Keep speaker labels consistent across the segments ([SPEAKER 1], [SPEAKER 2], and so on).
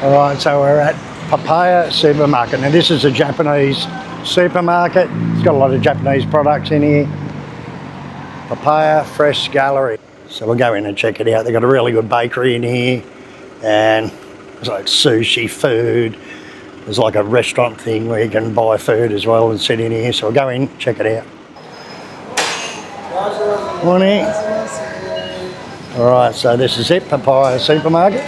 [SPEAKER 1] Alright, so we're at Papaya Supermarket. Now this is a Japanese supermarket. It's got a lot of Japanese products in here. Papaya Fresh Gallery. So we'll go in and check it out. They've got a really good bakery in here, and there's like sushi, food. There's like a restaurant thing where you can buy food as well and sit in here. So we'll go in, check it out. Morning. Alright, so this is it, Papaya Supermarket.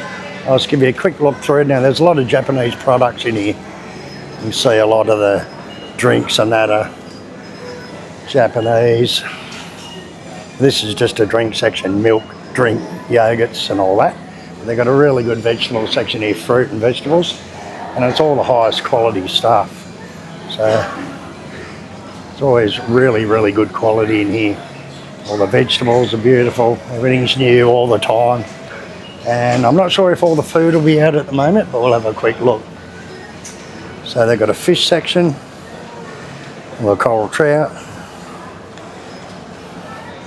[SPEAKER 1] I'll just give you a quick look through it. Now there's a lot of Japanese products in here. You can see a lot of the drinks and that are Japanese. This is just a drink section, milk, drink, yogurts and all that. They've got a really good vegetable section here, fruit and vegetables. And it's all the highest quality stuff. So it's always really, really good quality in here. All the vegetables are beautiful, everything's new all the time. And I'm not sure if all the food will be out at the moment, but we'll have a quick look. So they've got a fish section, a little coral trout,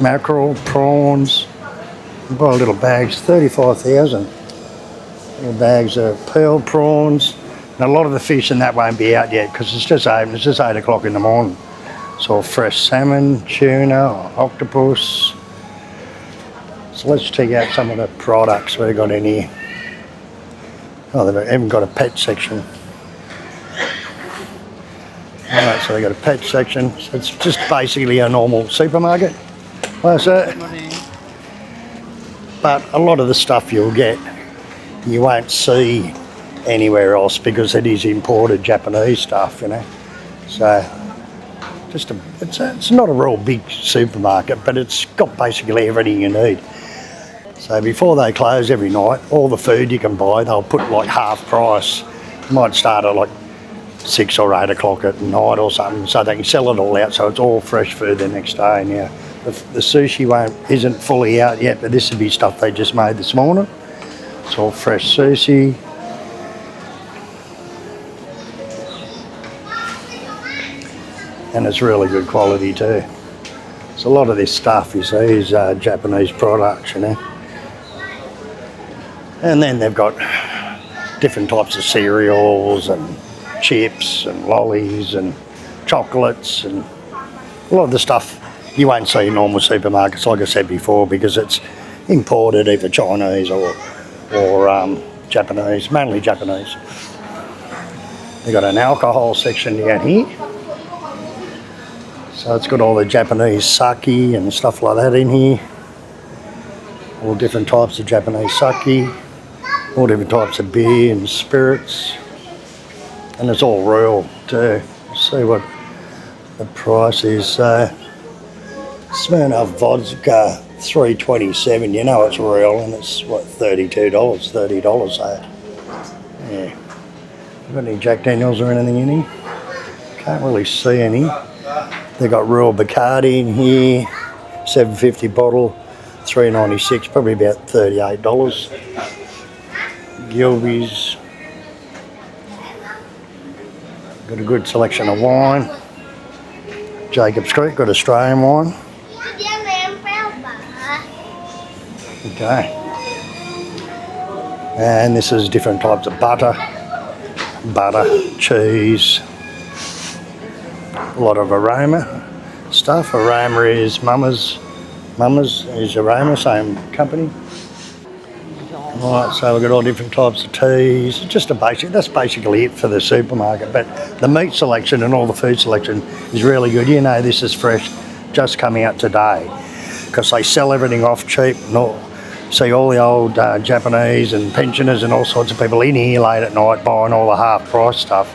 [SPEAKER 1] mackerel, prawns. You buy little bags, 35,000. Little bags of pearl prawns. And a lot of the fish in that won't be out yet because it's just open. It's just 8 o'clock in the morning. It's all fresh salmon, tuna, octopus. So let's check out some of the products we've got in here. Oh, they've even got a pet section. Alright, so they've got a pet section. So it's just basically a normal supermarket. Hello, sir. But a lot of the stuff you'll get, you won't see anywhere else because it is imported Japanese stuff, you know. So it's not a real big supermarket, but it's got basically everything you need. So before they close every night, all the food you can buy, they'll put like half price. It might start at like 6 or 8 o'clock at night or something, so they can sell it all out, so it's all fresh food the next day. Now, the sushi isn't fully out yet, but this would be stuff they just made this morning. It's all fresh sushi. And it's really good quality too. So a lot of this stuff you see is Japanese products, you know. And then they've got different types of cereals and chips and lollies and chocolates, and a lot of the stuff you won't see in normal supermarkets, like I said before, because it's imported either Chinese or Japanese, mainly Japanese. They've got an alcohol section down here. So it's got all the Japanese sake and stuff like that in here. All different types of Japanese sake. All different types of beer and spirits. And it's all real too. See what the price is. Smirnoff vodka, $3.27. You know it's real, and it's what, $32, $30. So yeah. Got any Jack Daniels or anything in here? Can't really see any. They've got real Bacardi in here, $7.50 bottle, $3.96, probably about $38. Gilby's. Got a good selection of wine. Jacob's Creek, got Australian wine. Okay. And this is different types of butter, cheese. A lot of aroma stuff. Aroma is Mama's is Aroma, same company. Right, so we've got all different types of teas. Just that's basically it for the supermarket. But the meat selection and all the food selection is really good. You know, this is fresh, just coming out today, because they sell everything off cheap. See all the old Japanese and pensioners and all sorts of people in here late at night buying all the half price stuff.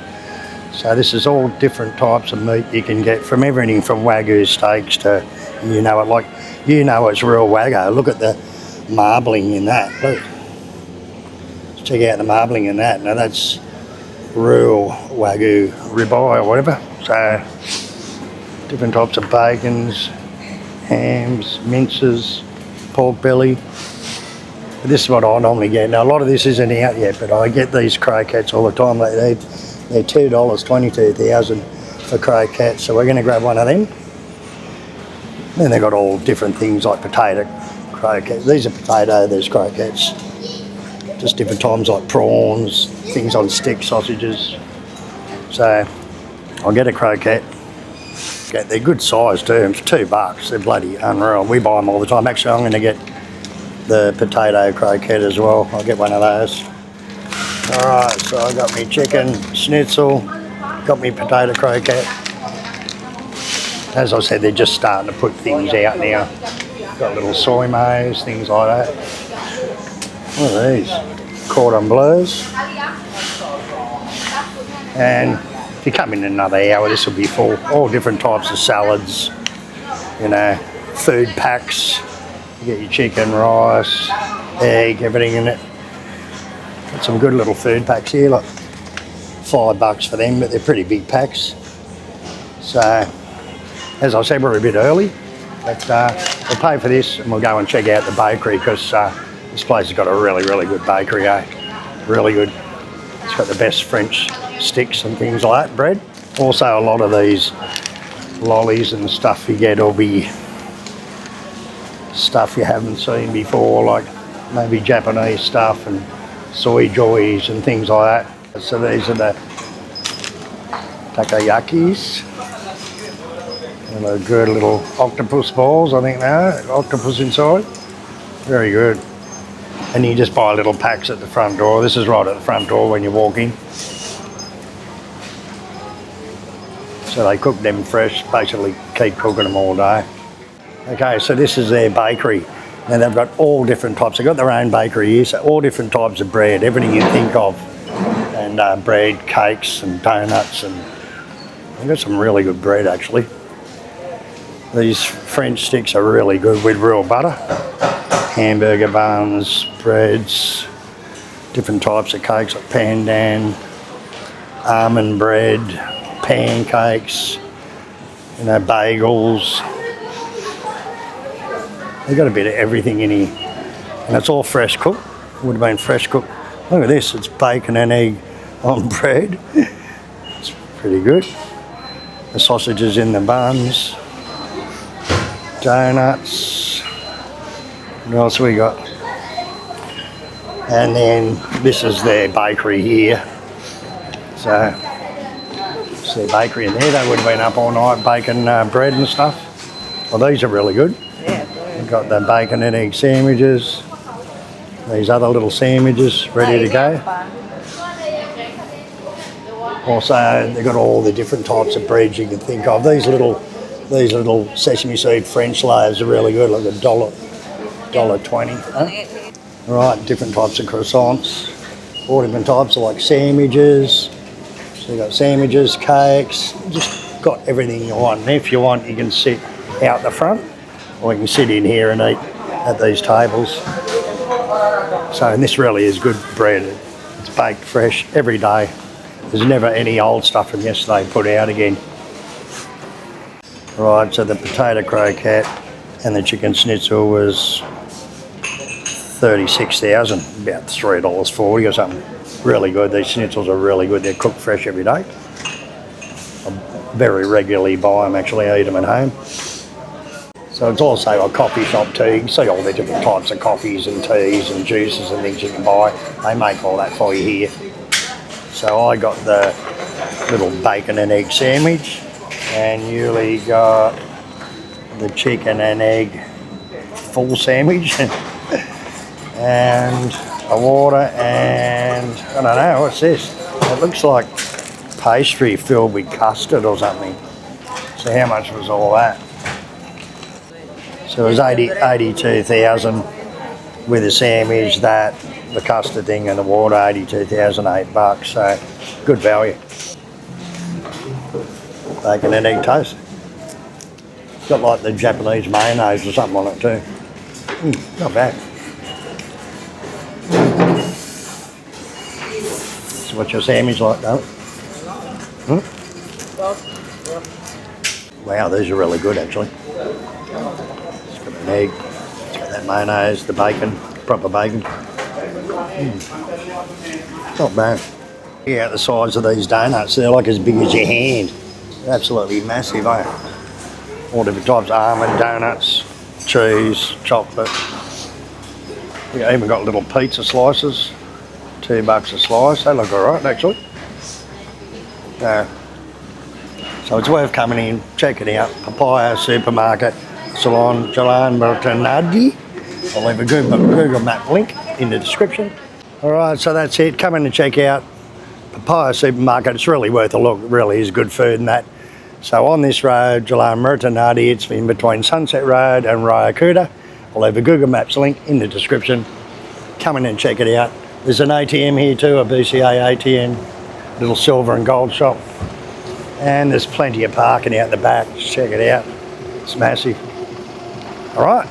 [SPEAKER 1] So this is all different types of meat you can get, from everything from Wagyu steaks to, you know, it's real Wagyu. Look at the marbling in that. Look. Check out the marbling in that. Now that's real Wagyu ribeye or whatever. So different types of bacons, hams, minces, pork belly. This is what I normally get. Now a lot of this isn't out yet, but I get these croquettes all the time. They're $2, 22,000 for croquettes, so we're going to grab one of them. Then they've got all different things like potato croquettes. These are potato, there's croquettes. just different times like prawns, things on stick, sausages. So I'll get a croquette. They're good size too. It's $2. They're bloody unreal. We buy them all the time. Actually, I'm going to get the potato croquette as well. I'll get one of those. Alright, so I got me chicken schnitzel, got me potato croquette. As I said, they're just starting to put things out now. Got little soy mays, things like that. What are these? Cordon bleus. And if you come in another hour, this will be full. All different types of salads, you know, food packs. You get your chicken, rice, egg, everything in it. Got some good little food packs here, like $5 for them, but they're pretty big packs. So, as I said, we're a bit early, but we'll pay for this and we'll go and check out the bakery because this place has got a really, really good bakery, really good. It's got the best French sticks and things like that, bread. Also, a lot of these lollies and stuff you get will be stuff you haven't seen before, like maybe Japanese stuff and soy joys and things like that. So these are the takoyakis. And they're good little octopus balls, I think they are. Octopus inside. Very good. And you just buy little packs at the front door. This is right at the front door when you walk in. So they cook them fresh, basically keep cooking them all day. Okay, so this is their bakery. Now they've got all different types. They've got their own bakery here, so all different types of bread, everything you think of. And bread, cakes and donuts, and they've got some really good bread actually. These French sticks are really good with real butter. Hamburger buns, breads, different types of cakes like pandan, almond bread, pancakes, you know, bagels. They've got a bit of everything in here. And it's all fresh cooked. Would have been fresh cooked. Look at this, it's bacon and egg on bread. It's pretty good. The sausages in the buns. Donuts. What else we got? And then this is their bakery here. So it's their bakery in there. They would have been up all night baking bread and stuff. Well, these are really good. We've got the bacon and egg sandwiches. These other little sandwiches ready to go. Also, they've got all the different types of breads you can think of. These little sesame seed French loaves are really good, like $1.20. Huh? Right, different types of croissants. All different types of like sandwiches. So you've got sandwiches, cakes, just got everything you want. And if you want, you can sit out the front, or you can sit in here and eat at these tables. So, and this really is good bread. It's baked fresh every day. There's never any old stuff from yesterday put out again. Right, so the potato croquette and the chicken schnitzel was $36,000, about $3.40 or something. Really good. These schnitzels are really good. They're cooked fresh every day. I very regularly buy them, actually. I eat them at home. So it's also a coffee shop too. You can see all the different types of coffees and teas and juices and things you can buy. They make all that for you here. So I got the little bacon and egg sandwich, and Yuli got the chicken and egg full sandwich and a water, and I don't know, what's this? It looks like pastry filled with custard or something. So how much was all that? So it was 82,000 with the sandwich, that, the custard thing and the water, 82,000, $8. So good value. Bacon and egg toast. Got like the Japanese mayonnaise or something on it too. Not bad. So what's your sandwich like, though? Wow, these are really good actually. It's got an egg, it's got that mayonnaise, the bacon, proper bacon. Not bad. Yeah, the size of these donuts, they're like as big as your hand. They're absolutely massive, eh? All different types of almond donuts, cheese, chocolate. We even got little pizza slices. $2 a slice. They look alright actually. So it's worth coming in, checking out Papaya Supermarket, Salon Jalan Mertonadi. I'll leave a Google Map link in the description. Alright, so that's it. Come in and check out Papaya Supermarket. It's really worth a look. It really is good food and that. So on this road, Jalan Mertonadi, it's in between Sunset Road and Raya Kuta. I'll leave a Google Maps link in the description. Come in and check it out. There's an ATM here too, a BCA ATM, little silver and gold shop. And there's plenty of parking out the back. Just check it out. It's massive. All right.